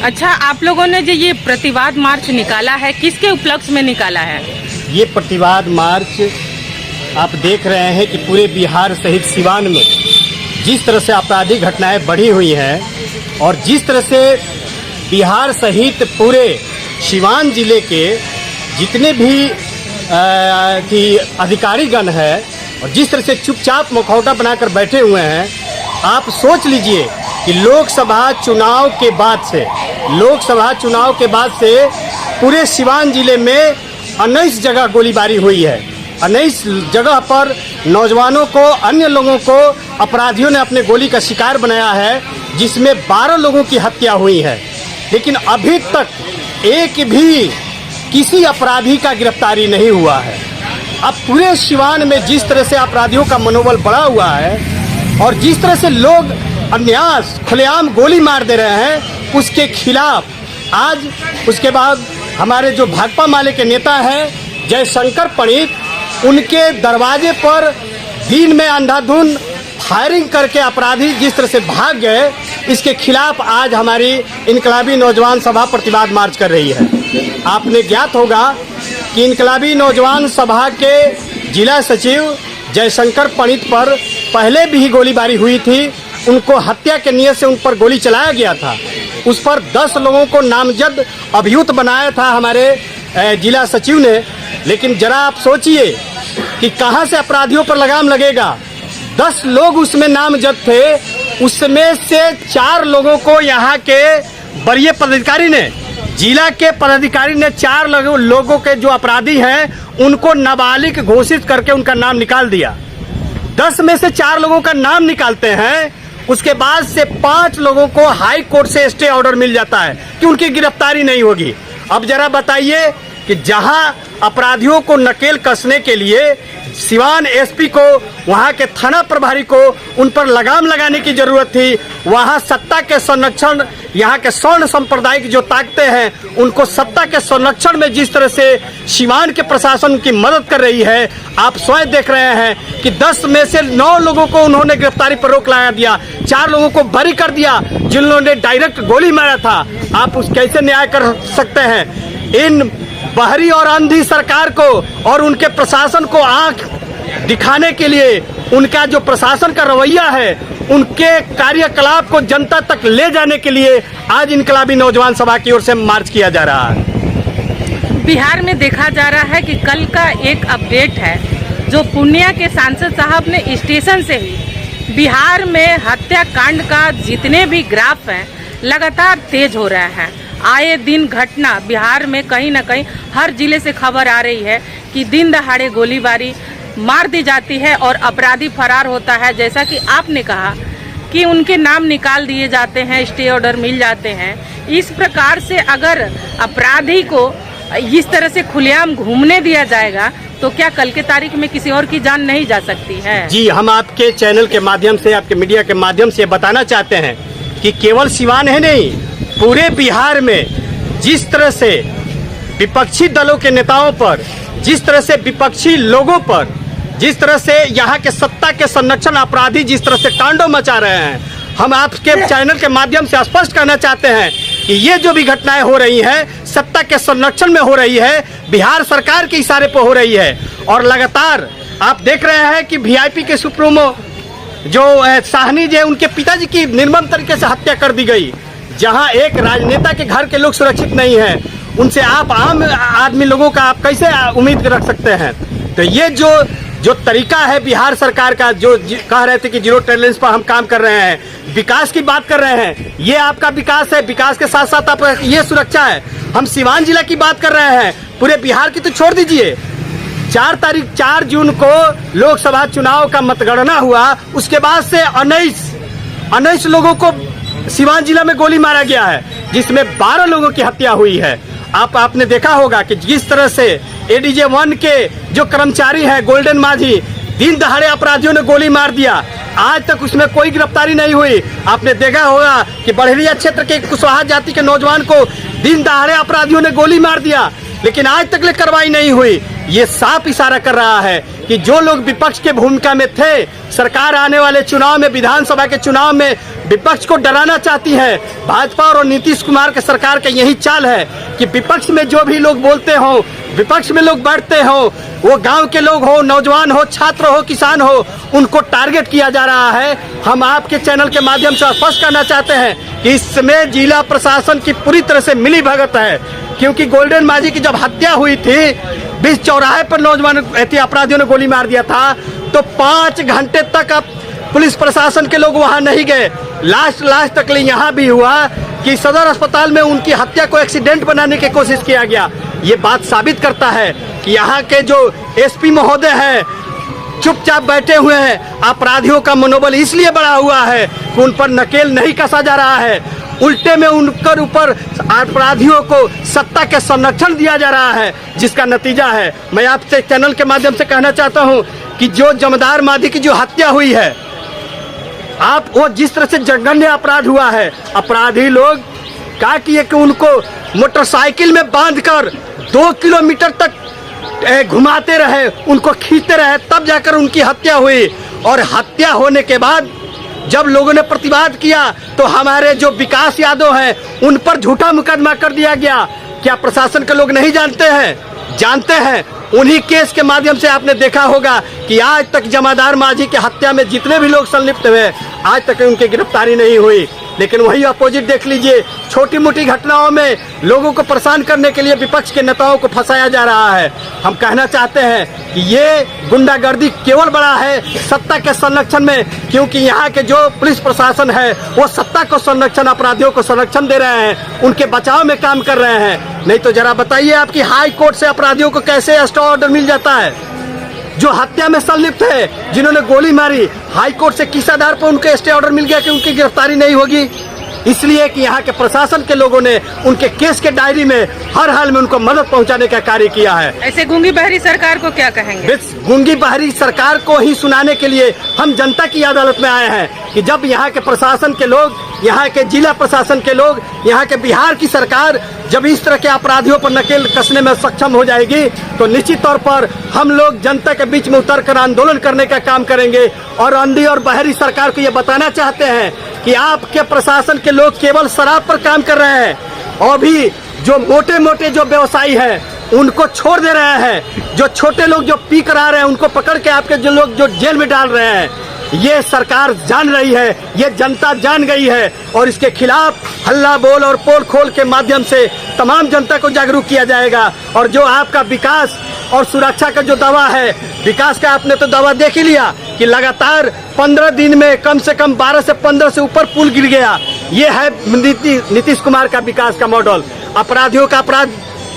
अच्छा, आप लोगों ने जो ये प्रतिवाद मार्च निकाला है, किसके उपलक्ष्य में निकाला है? ये प्रतिवाद मार्च आप देख रहे हैं कि पूरे बिहार सहित सिवान में जिस तरह से आपराधिक घटनाएं बढ़ी हुई हैं और जिस तरह से बिहार सहित पूरे सिवान जिले के जितने भी अधिकारीगण हैं और जिस तरह से चुपचाप मुखौटा बनाकर बैठे हुए हैं, आप सोच लीजिए कि लोकसभा चुनाव के बाद से पूरे सिवान जिले में 19 जगह गोलीबारी हुई है। 19 जगह पर नौजवानों को, अन्य लोगों को अपराधियों ने अपने गोली का शिकार बनाया है, जिसमें 12 लोगों की हत्या हुई है। लेकिन अभी तक एक भी किसी अपराधी का गिरफ्तारी नहीं हुआ है। अब पूरे सिवान में जिस तरह से अपराधियों का मनोबल बढ़ा हुआ है और जिस तरह से लोग अन्यास खुलेआम गोली मार दे रहे हैं, उसके खिलाफ आज उसके बाद हमारे जो भाकपा माले के नेता हैं जयशंकर पंडित, उनके दरवाजे पर दिन में अंधाधुंध फायरिंग करके अपराधी जिस तरह से भाग गए, इसके खिलाफ आज हमारी इनकलाबी नौजवान सभा प्रतिवाद मार्च कर रही है। आपने ज्ञात होगा कि इनकलाबी नौजवान सभा के जिला सचिव जयशंकर पंडित पर पहले भी गोलीबारी हुई थी। उनको हत्या के नियत से उन पर गोली चलाया गया था। उस पर 10 लोगों को नामजद अभियुक्त बनाया था हमारे जिला सचिव ने। लेकिन जरा आप सोचिए कि कहां से अपराधियों पर लगाम लगेगा। 10 लोग उसमें नामजद थे, उसमें से 4 लोगों को यहाँ के वरीय पदाधिकारी ने, जिला के पदाधिकारी ने 4 लोगों के जो अपराधी हैं उनको नाबालिग घोषित करके उनका नाम निकाल दिया। 10 में से 4 लोगों का नाम निकालते हैं, उसके बाद से 5 लोगों को हाई कोर्ट से स्टे ऑर्डर मिल जाता है कि उनकी गिरफ्तारी नहीं होगी। अब जरा बताइए कि जहां अपराधियों को नकेल कसने के लिए सिवान एसपी को, वहां के थाना प्रभारी को उन पर लगाम लगाने की जरूरत थी, वहां सत्ता के संरक्षण, यहाँ के स्वर्ण सांप्रदायिक जो ताकतें हैं उनको सत्ता के संरक्षण में जिस तरह से सिवान के प्रशासन की मदद कर रही है, आप स्वयं देख रहे हैं कि 10 में से 9 लोगों को उन्होंने गिरफ्तारी पर रोक लगा दिया, 4 लोगों को बरी कर दिया जिन्होंने डायरेक्ट गोली मारा था। आप उस कैसे न्याय कर सकते हैं? इन बहरी और अंधी सरकार को और उनके प्रशासन को आंख दिखाने के लिए, उनका जो प्रशासन का रवैया है, उनके कार्यकलाप को जनता तक ले जाने के लिए आज इनकलाबी नौजवान सभा की ओर से मार्च किया जा रहा है। बिहार में देखा जा रहा है कि कल का एक अपडेट है, जो पूर्णिया के सांसद साहब ने स्टेशन से ही बिहार में हत्याकांड का जितने भी ग्राफ हैं लगातार तेज हो रहा है। आए दिन घटना बिहार में कहीं ना कहीं हर जिले से खबर आ रही है कि दिन दहाड़े गोलीबारी मार दी जाती है और अपराधी फरार होता है। जैसा कि आपने कहा कि उनके नाम निकाल दिए जाते हैं, स्टे ऑर्डर मिल जाते हैं। इस प्रकार से अगर अपराधी को इस तरह से खुलेआम घूमने दिया जाएगा तो क्या कल के तारीख में किसी और की जान नहीं जा सकती है? जी, हम आपके चैनल के माध्यम से, आपके मीडिया के माध्यम से बताना चाहते हैं कि केवल सिवान है नहीं, पूरे बिहार में जिस तरह से विपक्षी दलों के नेताओं पर, जिस तरह से विपक्षी लोगों पर, जिस तरह से यहाँ के सत्ता के संरक्षण अपराधी जिस तरह से तांडव मचा रहे हैं, हम आपके चैनल के माध्यम से स्पष्ट करना चाहते हैं कि ये जो भी घटनाएं हो रही हैं सत्ता के संरक्षण में हो रही है, बिहार सरकार के इशारे पर हो रही है। और लगातार आप देख रहे हैं कि वीआईपी के सुप्रीमो जो साहनी जी, उनके पिताजी की निर्मम तरीके से हत्या कर दी गई। जहां एक राजनेता के घर के लोग सुरक्षित नहीं हैं, उनसे आप आम आदमी लोगों का आप कैसे उम्मीद रख सकते हैं? तो ये जो तरीका है बिहार सरकार का, जो कह रहे थे कि जीरो टॉलरेंस पर हम काम कर रहे हैं, विकास की बात कर रहे हैं, ये आपका विकास है। विकास के साथ साथ आप ये सुरक्षा है। हम सिवान जिला की बात कर रहे हैं, पूरे बिहार की तो छोड़ दीजिए। 4 जून को लोकसभा चुनाव का मतगणना हुआ, उसके बाद से 19 लोगों को सिवान जिला में गोली मारा गया है, जिसमें 12 लोगों की हत्या हुई है। आपने देखा होगा कि जिस तरह से एडीजे 1 के जो कर्मचारी हैं गोल्डन माझी, दिन दहाड़े अपराधियों ने गोली मार दिया, आज तक उसमें कोई गिरफ्तारी नहीं हुई। आपने देखा होगा कि बड़हरिया क्षेत्र के कुशवाहा जाति के नौजवान को दिन दहाड़े अपराधियों ने गोली मार दिया, लेकिन आज तक कार्रवाई नहीं हुई। ये साफ इशारा कर रहा है कि जो लोग विपक्ष के भूमिका में थे, सरकार आने वाले चुनाव में, विधानसभा के चुनाव में विपक्ष को डराना चाहती है। भाजपा और नीतीश कुमार के सरकार का यही चाल है कि विपक्ष में जो भी लोग बोलते हो, विपक्ष में लोग बैठते हो, वो गांव के लोग हो, नौजवान हो, छात्र हो, किसान हो, उनको टारगेट किया जा रहा है। हम आपके चैनल के माध्यम से स्पष्ट करना चाहते हैं कि इस समय जिला प्रशासन की पूरी तरह से मिली भगत है, क्योंकि गोल्डन माझी की जब हत्या हुई थी, बीच चौराहे पर नौजवान अपराधियों ने गोली मार दिया था, तो 5 घंटे तक अब पुलिस प्रशासन के लोग वहां नहीं गए। लास्ट तक यहाँ भी हुआ कि सदर अस्पताल में उनकी हत्या को एक्सीडेंट बनाने की कोशिश किया गया। ये बात साबित करता है कि यहाँ के जो एसपी महोदय हैं चुपचाप बैठे हुए हैं। अपराधियों का मनोबल इसलिए बढ़ा हुआ है कि उन पर नकेल नहीं कसा जा रहा है, उल्टे में उनके ऊपर अपराधियों को सत्ता के संरक्षण दिया जा रहा है, जिसका नतीजा है। मैं आपसे चैनल के माध्यम से कहना चाहता हूं कि जो जमदार मादी की जो हत्या हुई है, आप वो जिस तरह से जघन्य अपराध हुआ है, अपराधी लोग क्या किए कि उनको मोटरसाइकिल में बांधकर 2 किलोमीटर तक घुमाते रहे, उनको खींचते रहे, तब जाकर उनकी हत्या हुई। और हत्या होने के बाद जब लोगों ने प्रतिवाद किया तो हमारे जो विकास यादव हैं उन पर झूठा मुकदमा कर दिया गया। क्या प्रशासन के लोग नहीं जानते हैं? जानते हैं। उन्हीं केस के माध्यम से आपने देखा होगा कि आज तक जमादार माझी के हत्या में जितने भी लोग संलिप्त हुए, आज तक उनकी गिरफ्तारी नहीं हुई। लेकिन वही अपोजिट देख लीजिए, छोटी मोटी घटनाओं में लोगों को परेशान करने के लिए विपक्ष के नेताओं को फंसाया जा रहा है। हम कहना चाहते हैं कि ये गुंडागर्दी केवल बड़ा है सत्ता के संरक्षण में, क्योंकि यहाँ के जो पुलिस प्रशासन है वो सत्ता को संरक्षण, अपराधियों को संरक्षण दे रहे हैं, उनके बचाव में काम कर रहे हैं। नहीं तो जरा बताइए, आपकी हाई कोर्ट से अपराधियों को कैसे स्टे ऑर्डर मिल जाता है? जो हत्या में संलिप्त है, जिन्होंने गोली मारी, हाई कोर्ट से किस आधार पर उनके स्टे ऑर्डर मिल गया कि उनकी गिरफ्तारी नहीं होगी? इसलिए कि यहाँ के प्रशासन के लोगों ने उनके केस के डायरी में हर हाल में उनको मदद पहुंचाने का कार्य किया है। ऐसे गूंगी बहरी सरकार को क्या कहेंगे? गूंगी बहरी सरकार को ही सुनाने के लिए हम जनता की अदालत में आए हैं कि जब यहाँ के प्रशासन के लोग, यहाँ के जिला प्रशासन के लोग, यहाँ के बिहार की सरकार जब इस तरह के अपराधियों पर नकेल कसने में सक्षम हो जाएगी, तो निश्चित तौर पर हम लोग जनता के बीच में उतरकर आंदोलन करने का काम करेंगे। और अंधी और बहरी सरकार को ये बताना चाहते हैं कि आपके प्रशासन के लोग केवल शराब पर काम कर रहे हैं, और भी जो मोटे मोटे जो व्यवसायी हैं उनको छोड़ दे रहे हैं। जो छोटे लोग जो पी कर आ रहे हैं उनको पकड़ के आपके जो लोग जो जेल में डाल रहे हैं, ये सरकार जान रही है, ये जनता जान गई है। और इसके खिलाफ हल्ला बोल और पोल खोल के माध्यम से तमाम जनता को जागरूक किया जाएगा। और जो आपका विकास और सुरक्षा का जो दावा है, विकास का आपने तो दावा देख ही लिया कि लगातार 15 दिन में कम से कम 12 से 15 से ऊपर पुल गिर गया। ये है नीतीश कुमार का विकास का मॉडल। अपराधियों का अपराध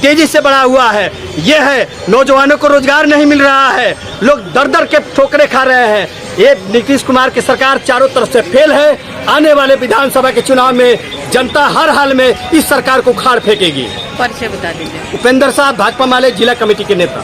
तेजी से बढ़ा हुआ है, ये है। नौजवानों को रोजगार नहीं मिल रहा है, लोग दर दर के ठोकरे खा रहे हैं। ये नीतीश कुमार की सरकार चारों तरफ से फेल है। आने वाले विधानसभा के चुनाव में जनता हर हाल में इस सरकार को उखाड़ फेंकेगी। परिचय बता दीजिए। उपेंद्र साहब, भाकपा माले जिला कमेटी के नेता।